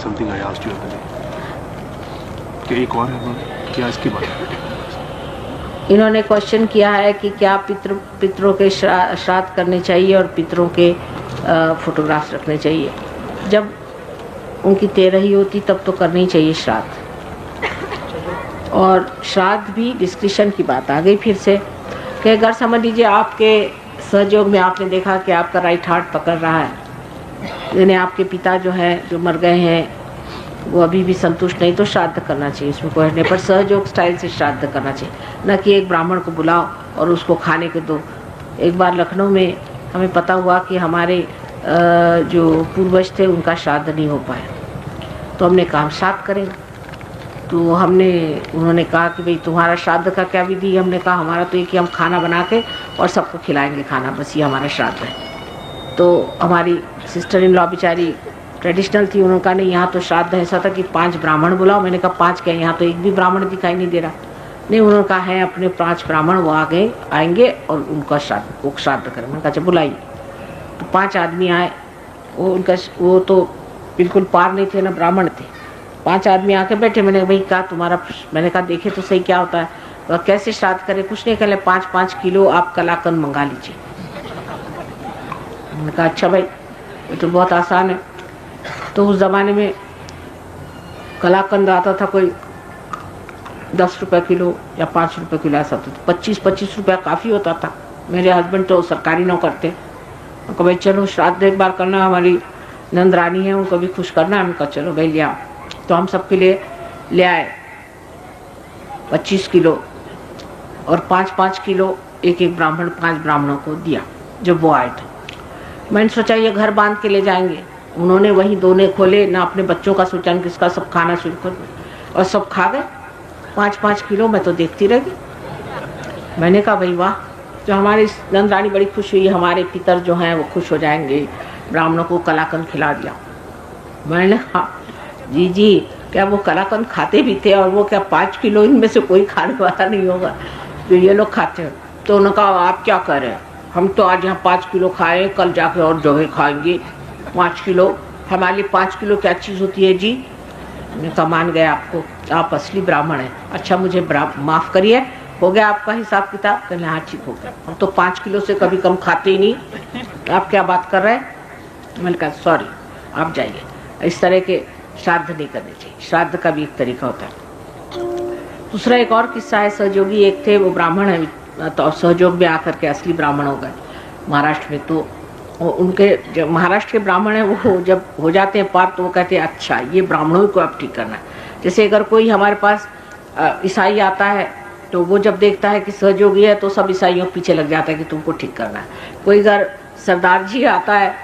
something I asked you earlier. कि एक और है उन्होंने क्या इसकी बात? इन्होंने क्वेश्चन किया है कि क्या पितरों के श्राद्ध करने चाहिए और पितरों के फोटोग्राफ्स रखने चाहिए। जब उनकी 13 होती तब तो करनी ही चाहिए श्राद्ध। और श्राद्ध भी डिस्क्रिप्शन की बात आ गई फिर से कि अगर समझ लीजिए आपके सहयोग में आपने देखा कि आपका राइट हार्ट पकड़ रहा है, यानी आपके पिता जो है जो मर गए हैं वो अभी भी संतुष्ट नहीं, तो श्राद्ध करना चाहिए। उसमें कोई हटने पर सहयोग स्टाइल से श्राद्ध करना चाहिए, न कि एक ब्राह्मण को बुलाओ और उसको खाने को दो। एक बार लखनऊ में हमें पता हुआ कि हमारे जो पूर्वज थे उनका श्राद्ध नहीं हो पाया, तो हमने कहा हम श्राद्ध करेंगे। तो उन्होंने कहा कि भाई तुम्हारा श्राद्ध का क्या विधि है? हमने कहा हमारा तो एक ही हम खाना बना के और सबको खिलाएंगे खाना, बस ये हमारा श्राद्ध है। तो हमारी सिस्टर इन लॉ बेचारी ट्रेडिशनल थी, उन्होंने कहा नहीं यहाँ तो श्राद्ध ऐसा था कि 5 ब्राह्मण बुलाओ। मैंने कहा 5 क्या, यहाँ तो एक भी ब्राह्मण दिखाई नहीं दे रहा। नहीं, उन्होंने कहा है अपने 5 ब्राह्मण वो आएंगे और उनका श्राद्ध करें। मैंने कहा अच्छा बुलाइए। तो 5 आदमी आए, वो तो बिल्कुल पार नहीं थे ना ब्राह्मण थे। 5 आदमी आके बैठे। मैंने भाई कहा तुम्हारा, मैंने कहा देखे तो सही क्या होता है, वह कैसे श्राद्ध करे? कुछ नहीं, कहले 5-5 किलो आप कलाकंद मंगा लीजिए। मैंने कहा अच्छा भाई ये तो बहुत आसान है। तो उस ज़माने में कलाकंद आता था कोई 10 रुपये किलो या 5 रुपये किलो ऐसा, तो 25-25 रुपया काफ़ी होता था। मेरे हस्बैंड तो सरकारी नौकर थे। उनको भाई चलो श्राद्ध एक बार करना, हमारी नंदरानी है उनको भी खुश करना है। उनका चलो भाई ले आओ। तो हम सबके लिए ले आए 25 किलो और 5-5 किलो एक ब्राह्मण 5 ब्राह्मणों को दिया जब वो आए थे। मैंने सोचा ये घर बांध के ले जाएंगे। उन्होंने वही दोने खोले, ना अपने बच्चों का सोचा न किसका, सब खाना शुरू कर और सब खा गए 5-5 किलो। मैं तो देखती रह गई। मैंने कहा भाई वाह, जो हमारी नंदरानी बड़ी खुश हुई, हमारे पितर जो हैं वो खुश हो जाएंगे, ब्राह्मणों को कलाकंद खिला दिया। मैंने कहा जी क्या वो कलाकंद खाते भी थे? और वो क्या 5 किलो इनमें से कोई खाने वाला नहीं होगा जो ये लोग खाते हैं? तो उन्होंने कहा आप क्या कर रहे हैं, हम तो आज यहाँ 5 किलो खाए, कल जाके और जगह खाएंगे 5 किलो। हमारे लिए 5 किलो क्या चीज़ होती है जी? मैं तो मान गया आपको, आप असली ब्राह्मण हैं। अच्छा मुझे माफ़ करिए, हो गया आपका हिसाब किताब? कहले हाँ ठीक हो गया, हम तो 5 किलो से कभी कम खाते ही नहीं, आप क्या बात कर रहे हैं? मैंने कहा सॉरी आप जाइए, इस तरह के श्राद्ध नहीं करने चाहिए। श्राद्ध का भी एक तरीका होता है। दूसरा एक और किस्सा है, सहयोगी एक थे, वो ब्राह्मण है, तो सहयोग में आकर के असली ब्राह्मण हो गए महाराष्ट्र में। तो उनके जो महाराष्ट्र के ब्राह्मण हैं वो जब हो जाते हैं पार, तो वो कहते हैं अच्छा ये ब्राह्मणों को अब ठीक करना है। जैसे अगर कोई हमारे पास ईसाई आता है तो वो जब देखता है कि सहयोगी है तो सब ईसाइयों के पीछे लग जाता है कि तुमको ठीक करना है। कोई अगर सरदार जी आता है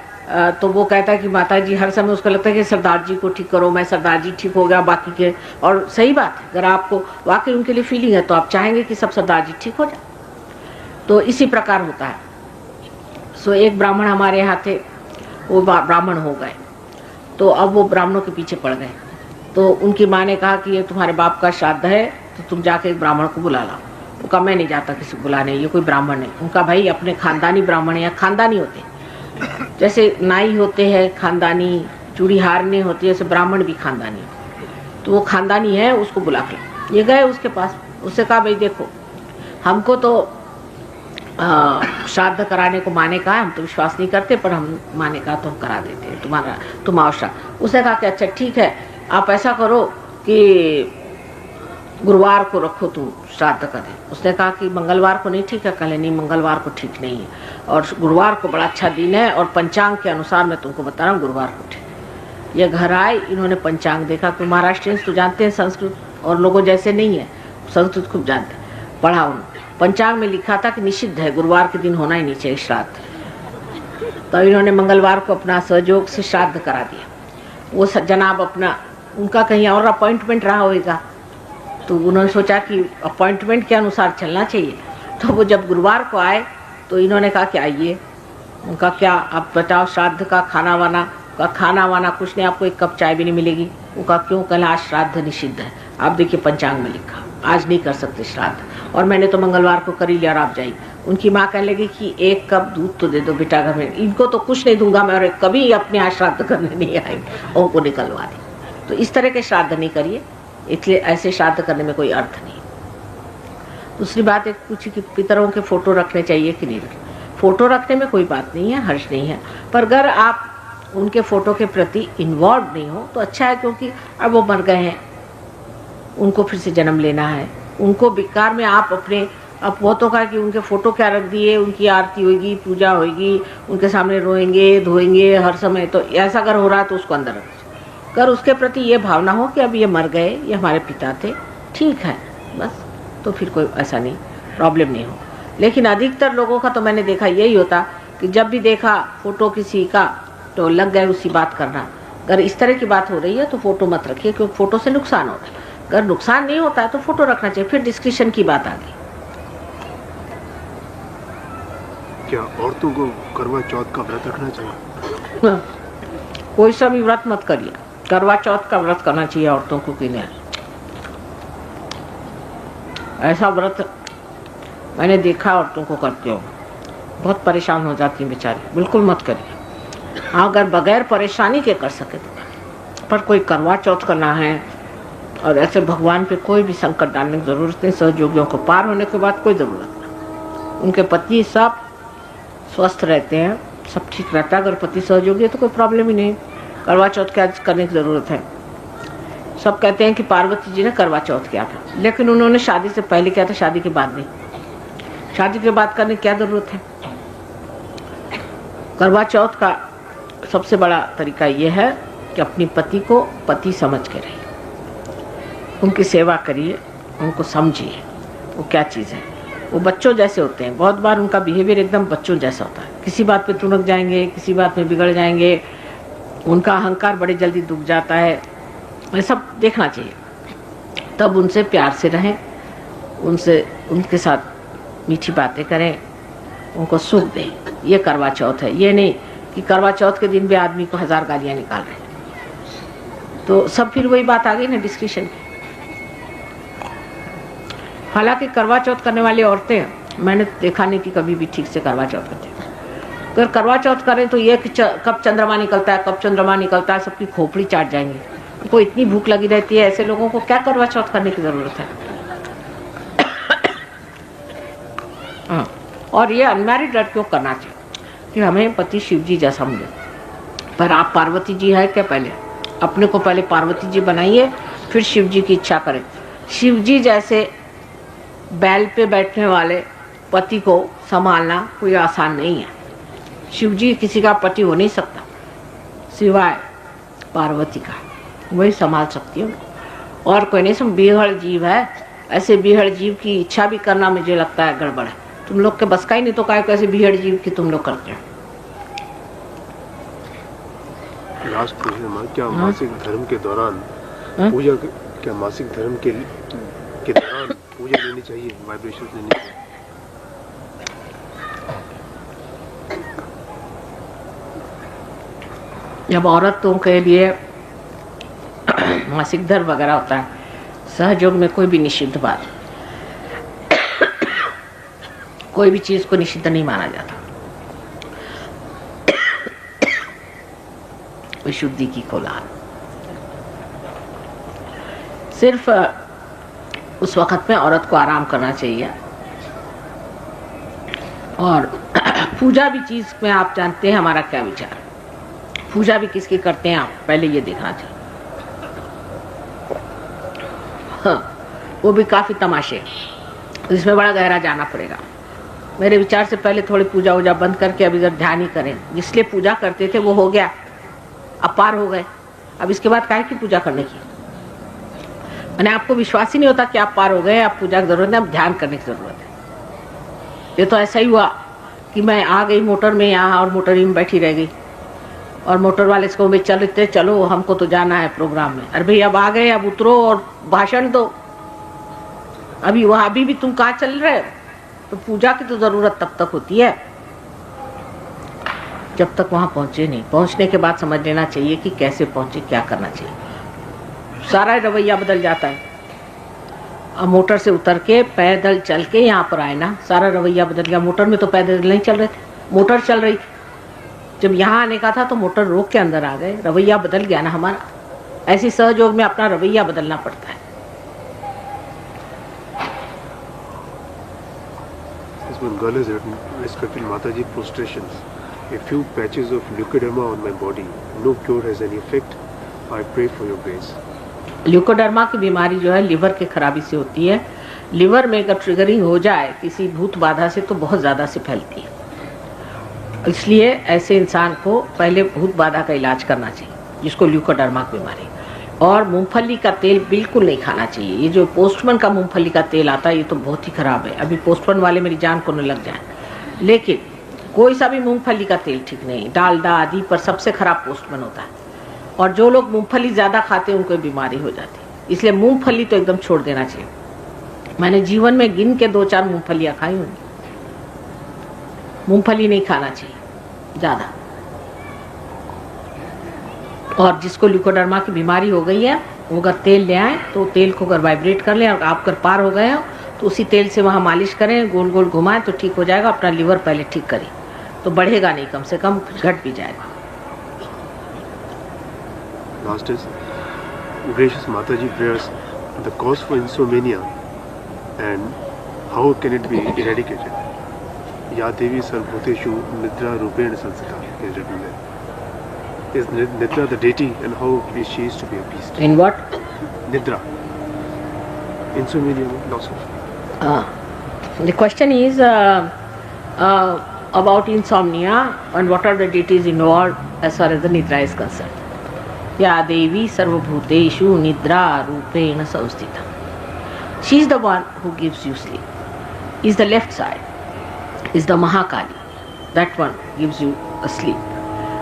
तो वो कहता है कि माता जी, हर समय उसको लगता है कि सरदार जी को ठीक करो, मैं सरदार जी ठीक हो गया बाकी के। और सही बात है, अगर आपको वाकई उनके लिए फीलिंग है तो आप चाहेंगे कि सब सरदार जी ठीक हो जाए। तो इसी प्रकार होता है। सो एक ब्राह्मण हमारे यहाँ थे, वो ब्राह्मण हो गए, तो अब वो ब्राह्मणों के पीछे पड़ गए। तो उनकी माँ ने कहा कि ये तुम्हारे बाप का श्राद्ध है तो तुम जाके एक ब्राह्मण को बुला लाओ। उनका मैं नहीं जाता किसी को बुलाने, ये कोई ब्राह्मण नहीं। उनका भाई अपने खानदानी ब्राह्मण या खानदानी होते, जैसे नाई होते हैं खानदानी, चूड़ीहारने होती है, ऐसे ब्राह्मण भी खानदानी। तो वो खानदानी है, उसको बुला के ये गए उसके पास। उससे कहा भाई देखो हमको तो श्राद्ध कराने को माने कहा, हम तो विश्वास नहीं करते, पर हम माने कहा तो हम करा देते हैं तुम आओ श्राद्ध। उसने कहा कि अच्छा ठीक है, आप ऐसा करो कि गुरुवार को रखो तुम श्राद्ध करें। उसने कहा कि मंगलवार को नहीं ठीक है? कहले नहीं मंगलवार को ठीक नहीं है, और गुरुवार को बड़ा अच्छा दिन है, और पंचांग के अनुसार मैं तुमको बता रहा हूँ गुरुवार को ठीक। ये घर आए, इन्होंने पंचांग देखा, तो महाराष्ट्रियंस तो जानते हैं संस्कृत, और लोगों जैसे नहीं है, संस्कृत खूब जानते हैं। पढ़ा उन्होंने, पंचांग में लिखा था कि निषिद्ध है, गुरुवार के दिन होना ही नहीं चाहिए श्राद्ध। तो इन्होंने मंगलवार को अपना सहयोग से श्राद्ध करा दिया। वो जनाब अपना, उनका कहीं और अपॉइंटमेंट रहा होगा, तो उन्होंने सोचा कि अपॉइंटमेंट के अनुसार चलना चाहिए। तो वो जब गुरुवार को आए तो इन्होंने कहा कि आइए। उनका क्या आप बताओ, श्राद्ध का खाना वाना कुछ नहीं, आपको एक कप चाय भी नहीं मिलेगी। उनका क्यों? कल आज श्राद्ध निषिद्ध है, आप देखिए पंचांग में लिखा आज नहीं कर सकते श्राद्ध, और मैंने तो मंगलवार को कर ही लिया और आप जाइए। उनकी माँ कहने लगी कि 1 कप दूध तो दे दो बेटा घर में, इनको तो कुछ नहीं दूंगा मैं, और कभी अपने यहाँ श्राद्ध करने नहीं आएंगे। और उनको निकलवा दी। तो इस तरह के श्राद्ध नहीं करिए, इसलिए ऐसे श्राद्ध करने में कोई अर्थ नहीं। दूसरी बात एक पूछी कि पितरों के फोटो रखने चाहिए कि नहीं रखने। फोटो रखने में कोई बात नहीं है, हर्ष नहीं है, पर अगर आप उनके फोटो के प्रति इन्वॉल्व नहीं हो तो अच्छा है, क्योंकि अब वो मर गए हैं, उनको फिर से जन्म लेना है। उनको बेकार में आप अपने अब वो तो कहा कि उनके फोटो क्या रख दिए, उनकी आरती होगी, पूजा होगी, उनके सामने रोएंगे धोएंगे हर समय, तो ऐसा अगर हो रहा है तो उसको अंदर रख दीजिए। अगर उसके प्रति ये भावना हो कि अब ये मर गए, ये हमारे पिता थे, ठीक है बस, तो फिर कोई ऐसा नहीं प्रॉब्लम नहीं हो। लेकिन अधिकतर लोगों का तो मैंने देखा यही होता कि जब भी देखा फोटो किसी का तो लग गए उसी बात करना। अगर इस तरह की बात हो रही है तो फोटो मत रखिए, क्योंकि फोटो से नुकसान होता है। अगर नुकसान नहीं होता है तो फोटो रखना चाहिए। फिर डिस्कशन की बात आ गई। क्या औरतों को करवा चौथ का व्रत रखना चाहिए? कोई सा भी व्रत मत करिए, करवा चौथ का व्रत करना चाहिए औरतों को कि नहीं। ऐसा व्रत मैंने देखा औरतों को करते हो, बहुत परेशान हो जाती हैं बेचारी। बिल्कुल मत करिए। हाँ, अगर बगैर परेशानी के कर सके तो, पर कोई करवा चौथ करना है और ऐसे भगवान पे कोई भी संकट डालने की जरूरत नहीं। सहयोगियों को पार होने के बाद कोई ज़रूरत नहीं। उनके पति सब स्वस्थ रहते हैं, सब ठीक रहता है। अगर पति सहयोगी है तो कोई प्रॉब्लम ही नहीं, करवा चौथ क्या करने की ज़रूरत है। सब कहते हैं कि पार्वती जी ने करवा चौथ किया था, लेकिन उन्होंने शादी से पहले किया था, शादी के बाद नहीं। शादी के बाद करने की क्या ज़रूरत है। करवा चौथ का सबसे बड़ा तरीका ये है कि अपनी पति को पति समझ के रहिए, उनकी सेवा करिए, उनको समझिए वो क्या चीज़ है। वो बच्चों जैसे होते हैं, बहुत बार उनका बिहेवियर एकदम बच्चों जैसा होता है। किसी बात पे तुनक जाएंगे, किसी बात में बिगड़ जाएंगे, उनका अहंकार बड़ी जल्दी दुख जाता है। ये सब देखना चाहिए। तब उनसे प्यार से रहें, उनके साथ मीठी बातें करें, उनको सुख दें। ये करवा चौथ है। ये नहीं कि करवा चौथ के दिन भी आदमी को 1000 गालियाँ निकाल रहे हैं, तो सब फिर वही बात आ गई ना डिस्कशन की। हालांकि करवा चौथ करने वाली औरतें मैंने देखा नहीं कि कभी भी ठीक से करवा चौथ करते हैं। अगर करवा चौथ करें तो ये कि कब चंद्रमा निकलता है, कब चंद्रमा निकलता है, सबकी खोपड़ी चाट जाएंगे। उनको इतनी भूख लगी रहती है, ऐसे लोगों को क्या करवा चौथ करने की ज़रूरत है। हाँ, और ये अनमैरिड लड़कियों को करना चाहिए कि हमें पति शिव जी जैसा मिले। पर आप पार्वती जी है क्या, पहले अपने को पहले पार्वती जी बनाइए, फिर शिव जी की इच्छा करें। शिव जी जैसे बैल पे बैठने वाले पति को संभालना कोई आसान नहीं है। शिव जी किसी का पति हो नहीं सकता सिवाय पार्वती का, वही संभाल सकती है। और कोई नहीं। सब बिहड़ जीव है, ऐसे बिहड़ जीव की इच्छा भी करना मुझे लगता है गड़बड़ है। तुम लोग के बस का ही नहीं, तो काय कैसे बिहड़ जीव की तुम लोग करते हो। लास्ट प्रश्न, क्या मासिक धर्म के दौरान पूजा, क्या मासिक धर्म के दौरान पूजा लेनी चाहिए, वाइब्रेशन लेनी चाहिए? जब औरतों के लिए मासिक धर्म वगैरह होता है, सहयोग में कोई भी निषिद्ध बात, कोई भी चीज को निषिद्ध नहीं माना जाता। विशुद्धि की कोलाहल सिर्फ उस वक्त में औरत को आराम करना चाहिए। और पूजा भी चीज में आप जानते हैं हमारा क्या विचार, पूजा भी किसकी करते हैं आप पहले ये देखना चाहिए। हाँ, वो भी काफी तमाशे, इसमें बड़ा गहरा जाना पड़ेगा। मेरे विचार से पहले थोड़ी पूजा वूजा बंद करके अब इधर ध्यान ही करें। जिसलिए पूजा करते थे वो हो गया, अब पार हो गए। अब इसके बाद काहे की पूजा करने की, मैंने आपको विश्वास ही नहीं होता कि आप पार हो गए, आप पूजा की जरूरत नहीं, अब ध्यान करने की जरूरत है। ये तो ऐसा ही हुआ कि मैं आ गई मोटर में यहाँ और मोटर ही में बैठी रह गई, और मोटर वाले इसको भाई चलते चलो, हमको तो जाना है प्रोग्राम में। अरे भाई अब आ गए, अब उतरो और भाषण दो। अभी वहाँ अभी भी तुम कहाँ चल रहे हो, तो पूजा की तो जरूरत तब तक होती है जब तक वहां पहुंचे नहीं। पहुंचने के बाद समझ लेना चाहिए कि कैसे पहुंचे, क्या करना चाहिए। सारा रवैया बदल जाता है। अब मोटर से उतर के पैदल चल के यहाँ पर आए ना, सारा रवैया बदल गया। मोटर में तो पैदल नहीं चल रहे थे, मोटर चल रही थी। जब यहाँ आने का था तो मोटर रोक के अंदर आ गए, रवैया बदल गया ना हमारा। ऐसी सहयोग में अपना रवैया बदलना पड़ता है। This one girl has written, respected Mataji, prostrations. A few patches of leukoderma on my body. No cure has any effect. I pray for your grace. Leucoderma की बीमारी जो है लिवर के खराबी से होती है। लिवर में अगर ट्रिगरिंग हो जाए किसी भूत बाधा से तो बहुत ज़्यादा से फैलती है, इसलिए ऐसे इंसान को पहले भूत बाधा का इलाज करना चाहिए, जिसको ल्यूकोडर्मा की बीमारी। और मूंगफली का तेल बिल्कुल नहीं खाना चाहिए। ये जो पोस्टमैन का मूंगफली का तेल आता है ये तो बहुत ही खराब है। अभी पोस्टमैन वाले मेरी जान को न लग जाए, लेकिन कोई सा भी मूंगफली का तेल ठीक नहीं। डालडा आदि पर सबसे खराब पोस्टमैन होता है। और जो लोग मूंगफली ज़्यादा खाते हैं उनको बीमारी हो जाती है, इसलिए मूंगफली तो एकदम छोड़ देना चाहिए। मैंने जीवन में गिन के 2-4 मूंगफलियाँ खाई होंगी। मूंगफली नहीं खाना चाहिए ज़्यादा। और जिसको ल्यूकोडर्मा की बीमारी हो गई है वो अगर तेल ले आए तो तेल को अगर वाइब्रेट कर लें और आप अगर पार हो गए हो तो उसी तेल से वहाँ मालिश करें, गोल गोल घुमाएं तो ठीक हो जाएगा। अपना लिवर पहले ठीक करें तो बढ़ेगा नहीं, कम से कम घट भी जाएगा। Last is, gracious Mataji, prayers, the cause for insomnia and how can it be eradicated? Ya Devi Sarvbhuteshu Nidra Rupen Sansita is written there. Is Nidra the deity and how is she to be appeased? In what? Nidra. Insomnia, loss of. The question is about insomnia and what are the deities involved as far as the Nidra is concerned. Ya Devi Sarvabhuteshu Nidra Rupena Samstita. She is the one who gives you sleep. Is the left side. Is the Mahakali. That one gives you a sleep.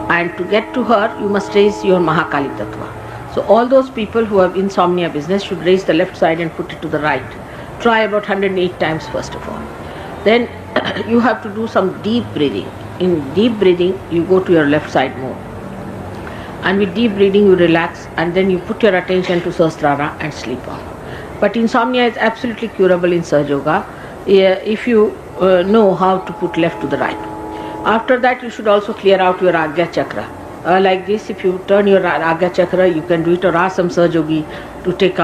And to get to her, you must raise your Mahakali Tattva. So all those people who have insomnia business should raise the left side and put it to the right. Try about 108 times first of all. Then you have to do some deep breathing. In deep breathing, you go to your left side more. And with deep breathing, you relax and then you put your attention to Sahasrara and sleep off. But insomnia is absolutely curable in Sahaja Yoga if you know how to put left to the right. After that, you should also clear out your Agya Chakra. Like this, if you turn your Agya Chakra, you can do it, or ask some Sahajogi to take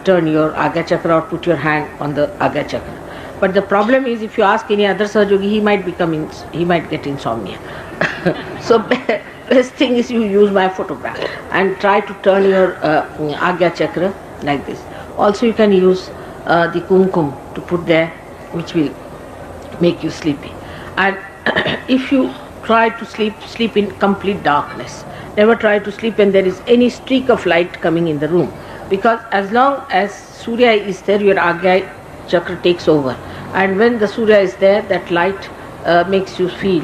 turn your Agya Chakra or put your hand on the Agya Chakra. But the problem is, if you ask any other Sahajogi, he might get insomnia. So best thing is you use my photograph and try to turn your Agya Chakra like this. Also, you can use the kumkum to put there, which will make you sleepy. And if you try to sleep in complete darkness. Never try to sleep when there is any streak of light coming in the room, because as long as Surya is there, your Agya Chakra takes over, and when the Surya is there, that light makes you feel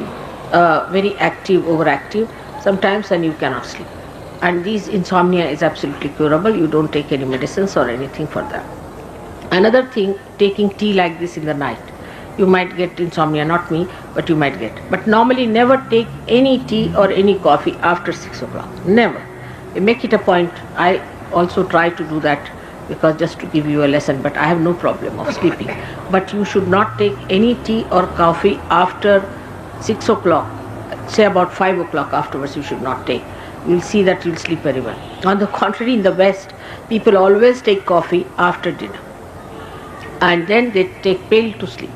very active, overactive sometimes, and you cannot sleep. And this insomnia is absolutely curable. You don't take any medicines or anything for that. Another thing, taking tea like this in the night. You might get insomnia, not me, but you might get. But normally never take any tea or any coffee after 6 o'clock. Never. Make it a point. I also try to do that, because just to give you a lesson, but I have no problem of sleeping. But you should not take any tea or coffee after 6 o'clock. Say about 5 o'clock afterwards you should not take. You will see that you will sleep very well. On the contrary, in the West, people always take coffee after dinner. And then they take pill to sleep.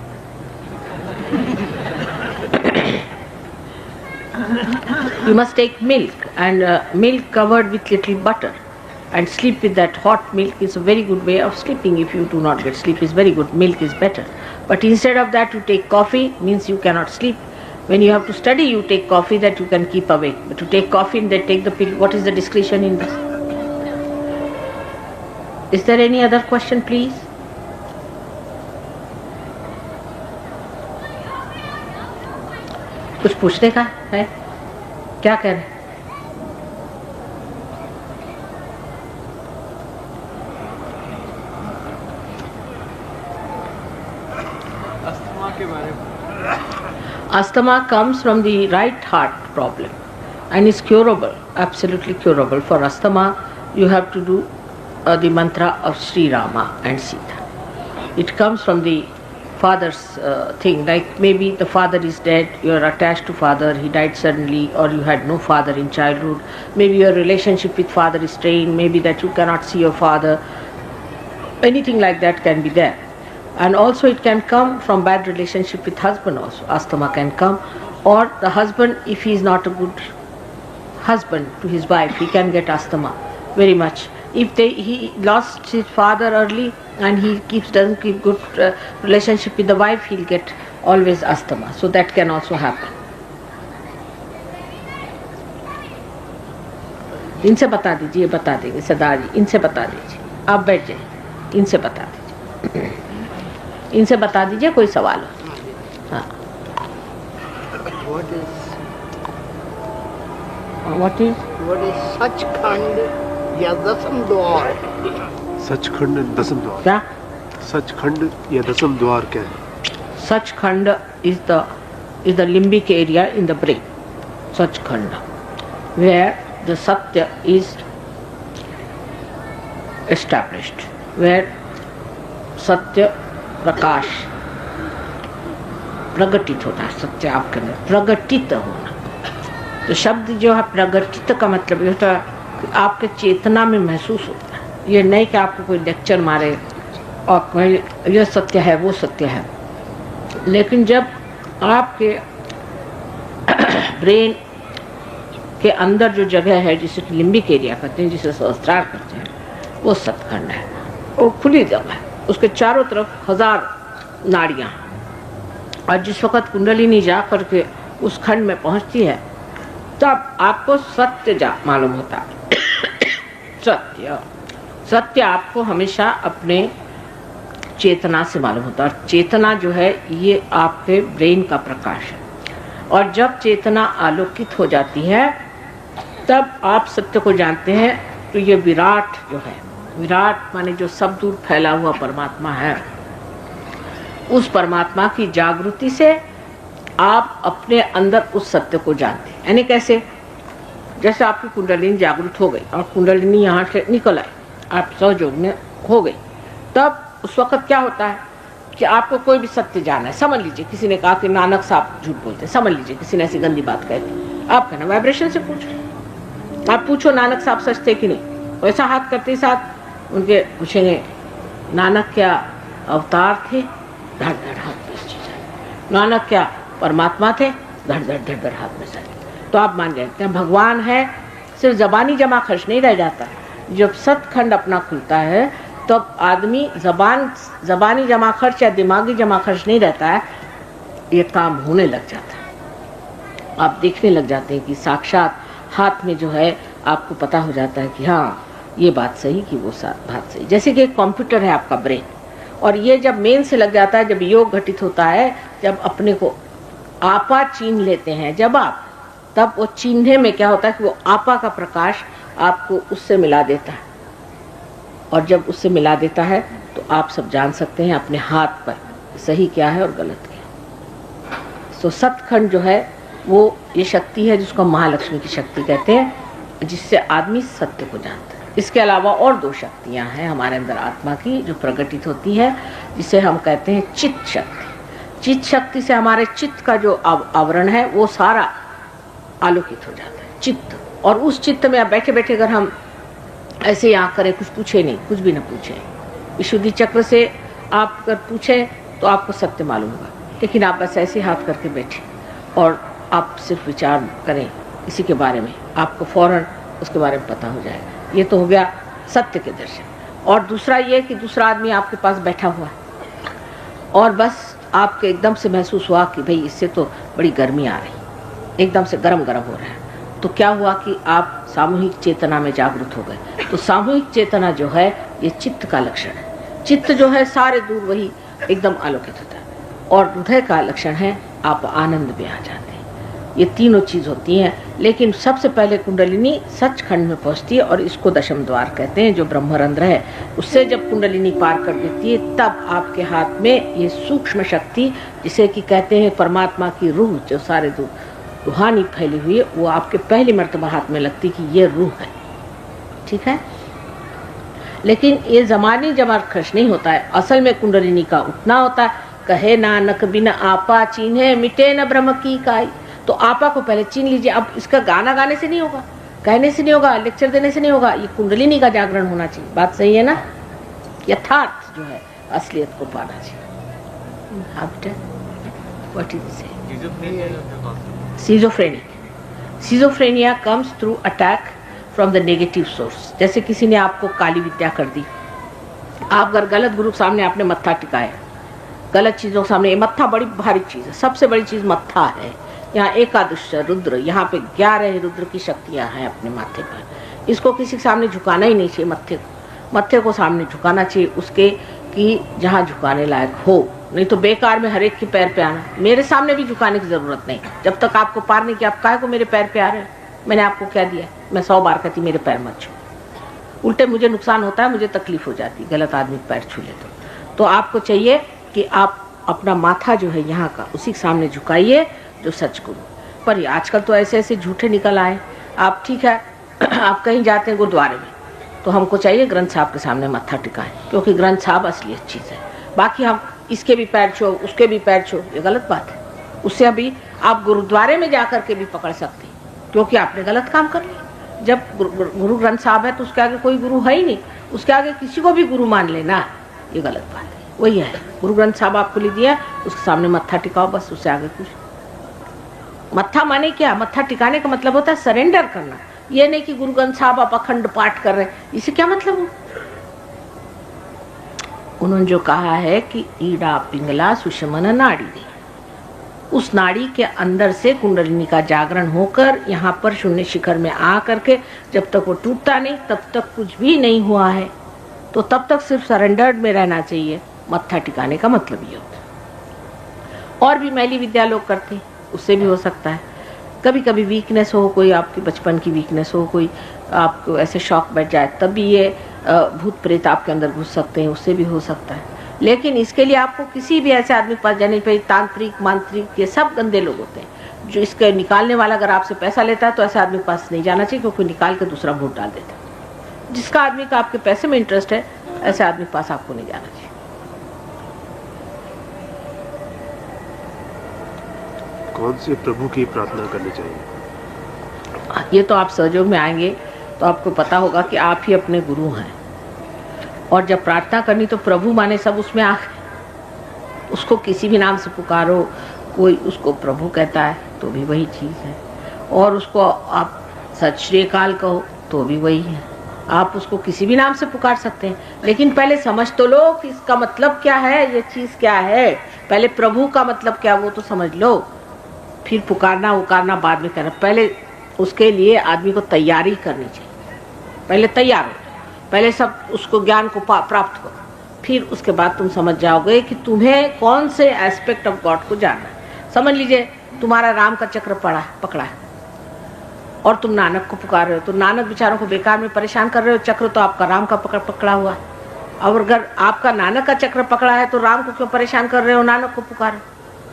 You must take milk, and milk covered with little butter, and sleep with that. Hot milk is a very good way of sleeping. If you do not get sleep, is very good. Milk is better. But instead of that, you take coffee, means you cannot sleep. When you have to study, you take coffee that you can keep awake. But to take coffee and then take the pill, what is the discretion in this? Is there any other question, please? कुछ पूछने का है? क्या कह रहे हैं? Asthma के बारे में. Asthma comes from the right heart problem and is curable, absolutely curable. For asthma, you have to do the mantra of Sri Rama and Sita. It comes from the father's thing, like maybe the father is dead, you are attached to father, he died suddenly, or you had no father in childhood, maybe your relationship with father is strained, maybe that you cannot see your father, anything like that can be there. And also it can come from bad relationship with husband also, asthma can come, or the husband, if he is not a good husband to his wife, he can get asthma very much. If he lost his father early and he doesn't keep good relationship with the wife, he'll get always asthma. So that can also happen. इनसे बता दीजिए, बता देंगे सरदार जी, इनसे बता दीजिए, आप बैठ जाइए, इनसे बता दीजिए, इनसे बता दीजिए कोई सवाल हो। हाँ, what is सचखंड या दसम द्वार? सचखंड दसम द्वार क्या? सचखंड या दसम द्वार क्या है? Sachkhand is the limbic area in the brain. Sachkhand, where the Satya is established, where Satya प्रकाश प्रगटित होता है। सत्य आपके अंदर प्रगटित होना, तो शब्द जो है प्रगटित का मतलब ये होता है कि आपके चेतना में महसूस होता है। ये नहीं कि आपको कोई लेक्चर मारे और कोई ये सत्य है वो सत्य है, लेकिन जब आपके ब्रेन के अंदर जो जगह है जिसे लिम्बिक एरिया कहते हैं, जिसे सहस्त्रार कहते हैं, वो सतखंड है। वो खुली जगह है, उसके चारों तरफ 1000 नाड़ियाँ, और जिस वक़्त कुंडलिनी जा करके उस खंड में पहुँचती है तब आपको सत्य मालूम होता है। सत्य सत्य आपको हमेशा अपने चेतना से मालूम होता है, और चेतना जो है ये आपके ब्रेन का प्रकाश है, और जब चेतना आलोकित हो जाती है तब आप सत्य को जानते हैं। तो ये विराट जो है, विराट माने जो सब दूर फैला हुआ परमात्मा है, उस परमात्मा की जागृति से आप अपने अंदर उस सत्य को जानते हैं। यानी कैसे? जैसे आपकी कुंडलिनी जागृत हो गई और कुंडलिनी यहाँ से निकल आई, आप सहयोग में हो गई, तब उस वक्त क्या होता है कि आपको कोई भी सत्य जाना है। समझ लीजिए किसी ने कहा कि नानक साहब झूठ बोलते, समझ लीजिए किसी ने ऐसी गंदी बात कही, आप कहना वाइब्रेशन से पूछो, आप पूछो नानक साहब सच थे कि नहीं। वैसा हाथ करते साथ उनके पूछेंगे नानक क्या अवतार थे, धड़ धड़ हाथ में चीज, नानक क्या परमात्मा थे, धड़ धड़ धड़ धड़ हाथ में सर। तो आप मान जाते हैं भगवान है। सिर्फ जबानी जमा खर्च नहीं रह जाता, जब सतखंड अपना खुलता है तब आदमी जबानी जमा खर्च या दिमागी जमा खर्च नहीं रहता है, ये काम होने लग जाता है। आप देखने लग जाते हैं कि साक्षात हाथ में जो है आपको पता हो जाता है कि हाँ ये बात सही कि वो बात सही। जैसे कि एक कंप्यूटर है आपका ब्रेन, और ये जब मेन से लग जाता है, जब योग घटित होता है, जब अपने को आपा चीन लेते हैं जब आप, तब वो चीन्हे में क्या होता है कि वो आपा का प्रकाश आपको उससे मिला देता है, और जब उससे मिला देता है तो आप सब जान सकते हैं अपने हाथ पर सही क्या है और गलत क्या। तो सतखंड जो है वो ये शक्ति है जिसको महालक्ष्मी की शक्ति कहते हैं, जिससे आदमी सत्य को जानता है। इसके अलावा और 2 शक्तियाँ हैं हमारे अंदर आत्मा की जो प्रकटित होती है, जिसे हम कहते हैं चित्त शक्ति। चित्त शक्ति से हमारे चित्त का जो आवरण है वो सारा आलोकित हो जाता है, चित्त। और उस चित्त में आप बैठे बैठे अगर हम ऐसे यहाँ करें, कुछ पूछे नहीं, कुछ भी न पूछे, विशुद्धि चक्र से आप अगर पूछे तो आपको सत्य मालूम होगा, लेकिन आप बस ऐसे हाथ करके बैठे और आप सिर्फ विचार करें इसी के बारे में, आपको फौरन उसके बारे में पता हो जाएगा। ये तो हो गया सत्य के दर्शन। और दूसरा ये कि दूसरा आदमी आपके पास बैठा हुआ है और बस आपके एकदम से महसूस हुआ कि भाई इससे तो बड़ी गर्मी आ रही, एकदम से गरम गरम हो रहा है, तो क्या हुआ कि आप सामूहिक चेतना में जागरूक हो गए। तो सामूहिक चेतना जो है ये चित्त का लक्षण है। चित्त जो है सारे दूर वही एकदम आलोकित होता है, और हृदय का लक्षण है आप आनंद में आ जाते हैं। ये तीनों चीज़ होती हैं, लेकिन सबसे पहले कुंडलिनी सचखंड में पहुंचती है, और इसको दशम द्वार कहते हैं, जो ब्रह्मरंध्र है। उससे जब कुंडलिनी पार कर देती है तब आपके हाथ में ये सूक्ष्म शक्ति, जिसे कि कहते हैं परमात्मा की रूह, जो सारे दूर रूहानी फैली हुई है, वो आपके पहली मर्तबा हाथ में लगती कि ये रूह है। ठीक है, लेकिन ये जमानी जमा खर्च नहीं होता है, असल में कुंडलिनी का उठना होता है, कहे नानक बिन आपा चीन्हे मिटे न ब्रह्म की काई। तो आपा को पहले चीन लीजिए। अब इसका गाना गाने से नहीं होगा, कहने से नहीं होगा, लेक्चर देने से नहीं होगा, ये कुंडलिनी का जागरण होना चाहिए। बात सही है ना? यथार्थ जो है असलियत को पाना चाहिए। What is it saying? Schizophrenia comes through attack from the negative source। जैसे किसी ने आपको काली विद्या कर दी, आप अगर गलत गुरु के सामने आपने मत्था टिकाया, गलत चीजों के सामने, ये मत्था बड़ी भारी चीज है, सबसे बड़ी चीज मत्था है। यहाँ एकादश रुद्र, यहाँ पे 11 रुद्र की शक्तियां हैं अपने माथे पर। इसको किसी के सामने झुकाना ही नहीं चाहिए। मत्थे को सामने झुकाना चाहिए उसके कि जहाँ झुकाने लायक हो, नहीं तो बेकार में हर एक के पैर पे आना। मेरे सामने भी झुकाने की जरूरत नहीं, जब तक आपको पार नहीं किया। आप काहे को मेरे पैर पे आ रहे हैं? मैंने आपको क्या दिया? मैं 100 बार कहती मेरे पैर मत छू। उल्टे मुझे नुकसान होता है, मुझे तकलीफ हो जाती गलत आदमी पैर छू ले तो आपको चाहिए कि आप अपना माथा जो है यहाँ का उसी के सामने झुकाइए जो सच गुरु। पर आजकल तो ऐसे ऐसे झूठे निकल आए। आप ठीक है आप कहीं जाते हैं गुरुद्वारे में, तो हमको चाहिए ग्रंथ साहब के सामने मत्था टिकाएं, क्योंकि ग्रंथ साहब असलियत चीज़ है। बाकी हम इसके भी पैर छो, उसके भी पैर छो, ये गलत बात है। उससे अभी आप गुरुद्वारे में जाकर के भी पकड़ सकते हैं, क्योंकि आपने गलत काम कर लिया। जब गुरु ग्रंथ साहब है तो उसके आगे कोई गुरु है ही नहीं, उसके आगे किसी को भी गुरु मान लेना, ये गलत बात है। वही है, गुरु ग्रंथ साहब आपको ले दिया, उसके सामने मत्था टिकाओ, बस। उससे आगे कुछ। मत्था माने क्या? मत्था टिकाने का मतलब होता है सरेंडर करना। ये नहीं कि गुरु ग्रंथ साहब आप अखंड पाठ कर रहे हैं, इसे क्या मतलब हो? उन्होंने जो कहा है कि ईड़ा पिंगला सुषमन नाड़ी दे, उस नाड़ी के अंदर से कुंडलिनी का जागरण होकर यहाँ पर शून्य शिखर में आ करके जब तक वो टूटता नहीं तब तक कुछ भी नहीं हुआ है। तो तब तक सिर्फ सरेंडर्ड में रहना चाहिए। मत्था टिकाने का मतलब ये होता है। और भी मैली विद्या लोग करते हैं, उससे भी हो सकता है। कभी कभी वीकनेस हो, कोई आपकी बचपन की वीकनेस हो, कोई आपको ऐसे शौक बैठ जाए, तब भी ये भूत प्रेत आपके अंदर घुस सकते हैं, उससे भी हो सकता है। लेकिन इसके लिए आपको किसी भी ऐसे आदमी के पास जाने पे, तांत्रिक मांत्रिक ये सब गंदे लोग होते हैं। जो इसके निकालने वाला अगर आपसे पैसा लेता है तो ऐसे आदमी के पास नहीं जाना चाहिए, क्योंकि निकाल के दूसरा भूत डाल देता है। जिसका आदमी का आपके पैसे में इंटरेस्ट है, ऐसे आदमी के पास आपको नहीं जाना चाहिए। कौन से प्रभु की प्रार्थना करनी चाहिए? ये तो आप सहयोग में आएंगे तो आपको पता होगा कि आप ही अपने गुरु हैं। और जब प्रार्थना करनी तो प्रभु माने सब उसमें आ, उसको किसी भी नाम से पुकारो, कोई उसको प्रभु कहता है तो भी वही चीज़ है, और उसको आप सत श्री अकाल कहो तो भी वही है। आप उसको किसी भी नाम से पुकार सकते हैं, लेकिन पहले समझ तो लो कि इसका मतलब क्या है, ये चीज़ क्या है। पहले प्रभु का मतलब क्या वो तो समझ लो, फिर पुकारना उकारना बाद में करना। पहले उसके लिए आदमी को तैयारी करनी चाहिए। पहले तैयार हो, पहले सब उसको ज्ञान को प्राप्त करो, फिर उसके बाद तुम समझ जाओगे कि तुम्हें कौन से एस्पेक्ट ऑफ गॉड को जानना है। समझ लीजिए तुम्हारा राम का चक्र पकड़ा है और तुम नानक को पुकार रहे हो, तो नानक बेचारों को बेकार में परेशान कर रहे हो। चक्र तो आपका राम का पकड़ा हुआ है, और अगर आपका नानक का चक्र पकड़ा है तो राम को क्यों परेशान कर रहे हो, नानक को पुकारो।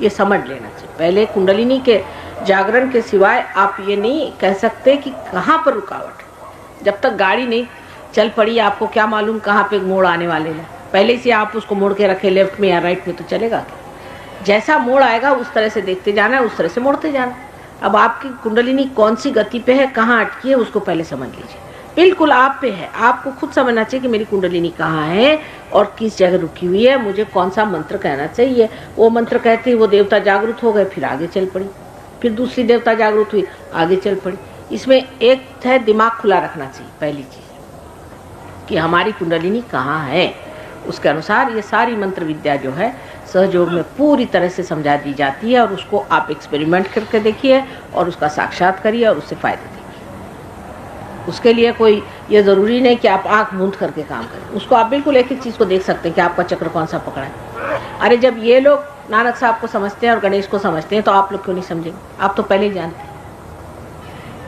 ये समझ लेना चाहिए। पहले कुंडलिनी के जागरण के सिवाय आप ये नहीं कह सकते कि कहाँ पर रुकावट है। जब तक गाड़ी नहीं चल पड़ी, आपको क्या मालूम कहाँ पे मोड़ आने वाले हैं। पहले से आप उसको मोड़ के रखे लेफ्ट में या राइट में, तो चलेगा क्या? जैसा मोड़ आएगा उस तरह से देखते जाना है, उस तरह से मोड़ते जाना। अब आपकी कुंडलिनी कौन सी गति पे है, कहाँ अटकी है, उसको पहले समझ लीजिए। बिल्कुल आप पे है, आपको खुद समझना चाहिए कि मेरी कुंडलिनी कहाँ है और किस जगह रुकी हुई है, मुझे कौन सा मंत्र कहना चाहिए। वो मंत्र कहते ही वो देवता जागृत हो गए, फिर आगे चल पड़ी, फिर दूसरी देवता जागृत हुई, आगे चल पड़ी। इसमें एक है दिमाग खुला रखना चाहिए, पहली चीज कि हमारी कुंडलिनी कहाँ है। उसके अनुसार ये सारी मंत्र विद्या जो है सहयोग में पूरी तरह से समझा दी जाती है, और उसको आप एक्सपेरिमेंट करके देखिए और उसका साक्षात करिए और उससे फायदे देखिए। उसके लिए कोई ये ज़रूरी नहीं कि आप आंख मूंद करके काम करें, उसको आप बिल्कुल एक एक चीज़ को देख सकते हैं कि आपका चक्र कौन सा पकड़ा है। अरे जब ये लोग नानक साहब को समझते हैं और गणेश को समझते हैं तो आप लोग क्यों नहीं समझेंगे? आप तो पहले ही जानते हैं।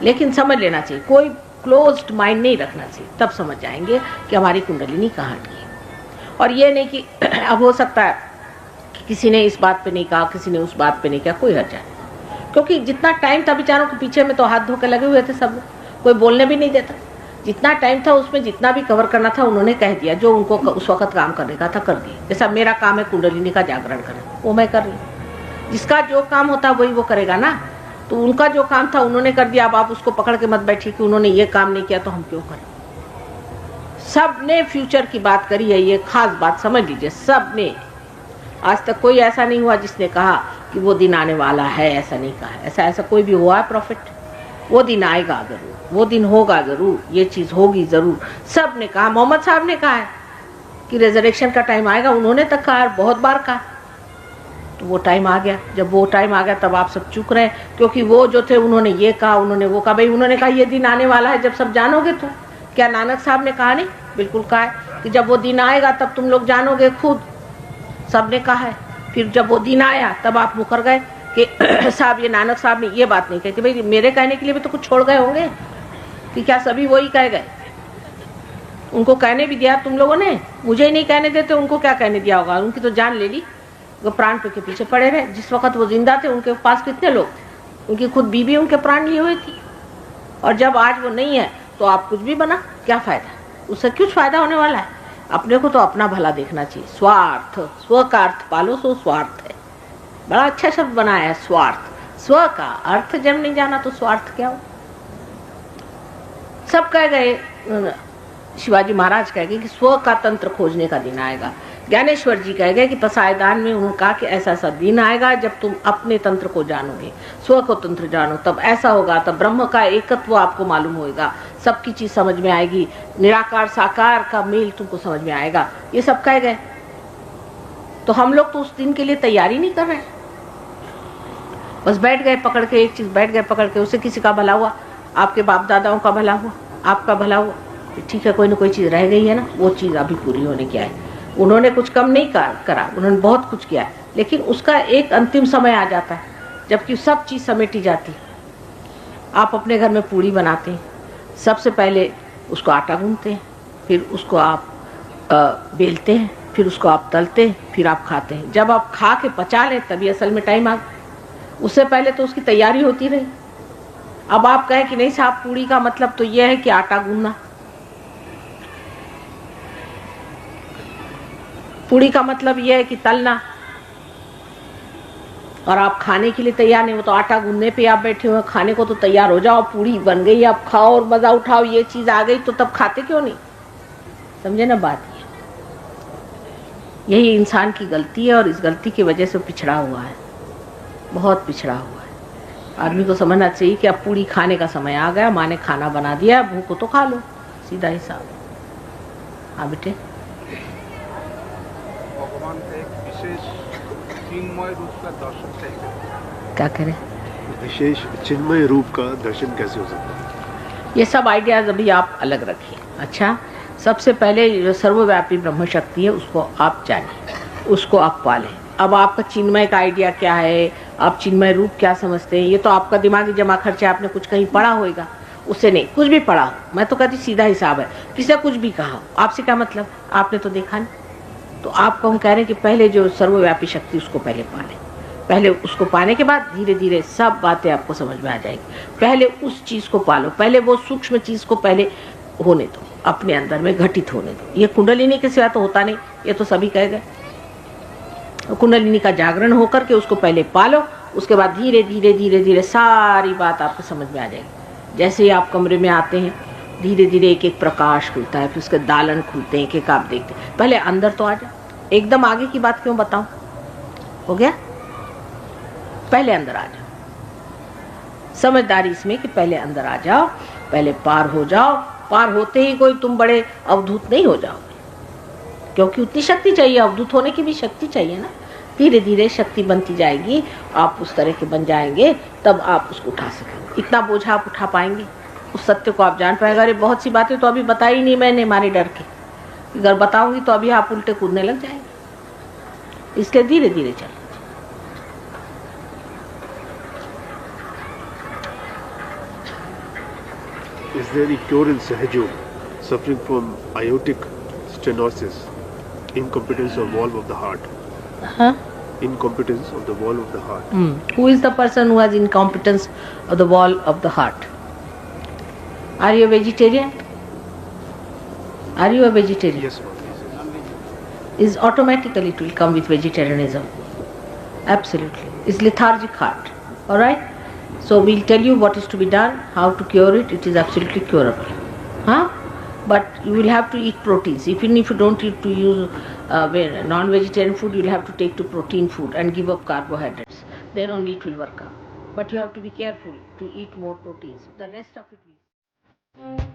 लेकिन समझ लेना चाहिए, कोई क्लोज्ड माइंड नहीं रखना चाहिए, तब समझ जाएंगे कि हमारी कुंडलिनी कहाँ की है। और ये नहीं कि अब हो सकता है कि किसी ने इस बात पे नहीं कहा, किसी ने उस बात पे नहीं कहा, कोई हर्ज नहीं, क्योंकि जितना टाइम था बेचारों के पीछे में तो हाथ धो के लगे हुए थे सब लोग, कोई बोलने भी नहीं देता। जितना टाइम था उसमें जितना भी कवर करना था उन्होंने कह दिया, जो उनको उस वक्त काम करने का था कर दिया। जैसा मेरा काम है कुंडलिनी का जागरण करना, वो मैं कर रही हूँ। जिसका जो काम होता है वही वो करेगा ना। तो उनका जो काम था उन्होंने कर दिया, अब आप उसको पकड़ के मत बैठिए कि उन्होंने ये काम नहीं किया तो हम क्यों करें। सब ने फ्यूचर की बात करी है, ये खास बात समझ लीजिए। सब ने, आज तक कोई ऐसा नहीं हुआ जिसने कहा कि वो दिन आने वाला है, ऐसा नहीं कहा। ऐसा कोई भी हुआ है प्रॉफिट? वो दिन आएगा जरूर, वो दिन होगा जरूर, ये चीज होगी जरूर। सब ने कहा, मोहम्मद साहब ने कहा है कि रिजरेक्शन का टाइम आएगा, उन्होंने तक कहा है, बहुत बार कहा। तो वो टाइम आ गया। जब वो टाइम आ गया तब आप सब चुप रहे, क्योंकि वो जो थे उन्होंने ये कहा, उन्होंने वो कहा। भाई उन्होंने कहा ये दिन आने वाला है, जब सब जानोगे तो। क्या नानक साहब ने कहा नहीं? बिल्कुल कहा है कि जब वो दिन आएगा तब तुम लोग जानोगे खुद। सब ने कहा है। फिर जब वो दिन आया तब आप मुकर गए कि साहब ये नानक साहब ने ये बात नहीं कही थी। भाई मेरे कहने के लिए भी तो कुछ छोड़ गए होंगे कि क्या सभी वही कह गए? उनको कहने भी दिया तुम लोगों ने, मुझे ही नहीं कहने देते, उनको क्या कहने दिया होगा? उनकी तो जान ले ली, वो प्राण पे के पीछे पड़े रहे। जिस वक्त वो जिंदा थे उनके पास कितने लोग थे? उनकी खुद बीबी उनके प्राण लिए हुए थी। और जब आज वो नहीं है तो आप कुछ भी बना, क्या फायदा? उससे कुछ फायदा होने वाला है? अपने को तो अपना भला देखना चाहिए। स्वार्थ, स्व का अर्थ पालो सो स्वार्थ है। बड़ा अच्छा शब्द बनाया है, स्वार्थ। स्व का अर्थ जब नहीं जाना तो स्वार्थ क्या हो? सब कह गए, शिवाजी महाराज कह गए कि स्व का तंत्र खोजने का दिन आएगा। ज्ञानेश्वर जी कह गए कि पसायदान में उन्होंने कहा कि ऐसा ऐसा दिन आएगा जब तुम अपने तंत्र को जानोगे, स्व को तंत्र जानो, तब ऐसा होगा, तब ब्रह्म का एकत्व आपको मालूम होगा, सबकी चीज समझ में आएगी, निराकार साकार का मेल तुमको समझ में आएगा। ये सब कह गए। तो हम लोग तो उस दिन के लिए तैयारी नहीं कर रहे, बस बैठ गए पकड़ के, एक चीज बैठ गए पकड़ के। उससे किसी का भला हुआ? आपके बाप दादाओं का भला हुआ, आपका भला हुआ? ठीक है, कोई ना कोई चीज रह गई है ना, वो चीज अभी पूरी होने की है। उन्होंने कुछ कम नहीं करा, उन्होंने बहुत कुछ किया, लेकिन उसका एक अंतिम समय आ जाता है जबकि सब चीज समेटी जाती। आप अपने घर में पूड़ी बनाते हैं, सबसे पहले उसको आटा गूंथते हैं, फिर उसको आप बेलते हैं, फिर उसको आप तलते हैं, फिर आप खाते हैं। जब आप खा के पचा लें तभी असल में टाइम आ गया। उससे पहले तो उसकी तैयारी होती रही। अब आप कहें कि नहीं साहब पूड़ी का मतलब तो यह है कि आटा गूंथना, पूड़ी का मतलब यह है कि तलना, और आप खाने के लिए तैयार नहीं। वो तो आटा गूंदने पे आप बैठे हुए, खाने को तो तैयार हो जाओ, पूड़ी बन गई, आप खाओ और मजा उठाओ। ये चीज आ गई तो तब खाते क्यों नहीं? समझे ना बात? यही इंसान की गलती है और इस गलती की वजह से पिछड़ा हुआ है, बहुत पिछड़ा हुआ है। आदमी को समझना चाहिए कि अब पूड़ी खाने का समय आ गया, माँ ने खाना बना दिया, भूख हो तो खा लो, सीधा हिसाब। हाँ बेटे, भगवान का एक विशेष चिन्मय रूप का दर्शन चाहिए। क्या करें? विशेष चिन्मय रूप का दर्शन कैसे हो सकता है? ये सब आइडियाज अभी आप अलग रखिए। अच्छा, सबसे पहले जो सर्वव्यापी ब्रह्म शक्ति है उसको आप जानिए, उसको आप पालें। अब आपका चिन्मय का आइडिया क्या है, आप चिन्मय रूप क्या समझते हैं, ये तो आपका दिमागी जमा खर्चा, आपने कुछ कहीं पढ़ा होगा, उससे नहीं। कुछ भी पढ़ा हो, मैं तो कहती सीधा हिसाब है, किसी ने कुछ भी कहा हो, आपसे क्या मतलब? आपने तो देखा नहीं। तो आपको हम कह रहे हैं कि पहले जो सर्वव्यापी शक्ति उसको पहले पालें। पहले उसको पाने के बाद धीरे धीरे सब बातें आपको समझ में आ जाएगी। पहले उस चीज को पालो, पहले वो सूक्ष्म चीज को पहले होने दो, अपने अंदर में घटित होने दो। ये कुंडलिनी के सिवा तो होता नहीं, ये तो सभी कह गए। कुंडलिनी का जागरण होकर के उसको पहले पालो, उसके बाद धीरे धीरे धीरे धीरे सारी बात आपको समझ में आ जाएगी। जैसे ही आप कमरे में आते हैं धीरे धीरे एक एक प्रकाश खुलता है, फिर उसके दालन खुलते हैं, एक एक आप देखते हैं। पहले अंदर तो आ जाओ, एकदम आगे की बात क्यों बताऊं? हो गया? पहले अंदर आ जाओ। समझदारी इसमें कि पहले अंदर आ जाओ, पहले पार हो जाओ। पार होते ही कोई तुम बड़े अवधूत नहीं हो जाओगे, क्योंकि उतनी शक्ति चाहिए, अवधूत होने की भी शक्ति चाहिए ना। धीरे धीरे शक्ति बनती जाएगी, आप उस तरह के बन जाएंगे, तब आप उसको उठा सकेंगे। इतना बोझा आप उठा पाएंगे, उस सत्य को आप जान पाएंगे। अरे बहुत सी बातें तो अभी बताई नहीं मैंने, मारे डर के, अगर बताऊंगी तो अभी आप उल्टे कूदने लग जाएंगे। इसलिए धीरे धीरे चलो। Is there any cure in Sahajog, suffering from aortic stenosis, incompetence of valve of the heart? Huh? Incompetence of the valve of the heart. Who is the person who has incompetence of the wall of the heart? Are you a vegetarian? Are you a vegetarian? Yes, ma'am. Is automatically it will come with vegetarianism. Absolutely. It's lethargic heart. Alright? So we'll tell you what is to be done, how to cure it. It is absolutely curable. Huh? But you will have to eat proteins. Even if you don't eat to use non-vegetarian food, you'll have to take to protein food and give up carbohydrates. Then only it will work out. But you have to be careful to eat more proteins. The rest of it will.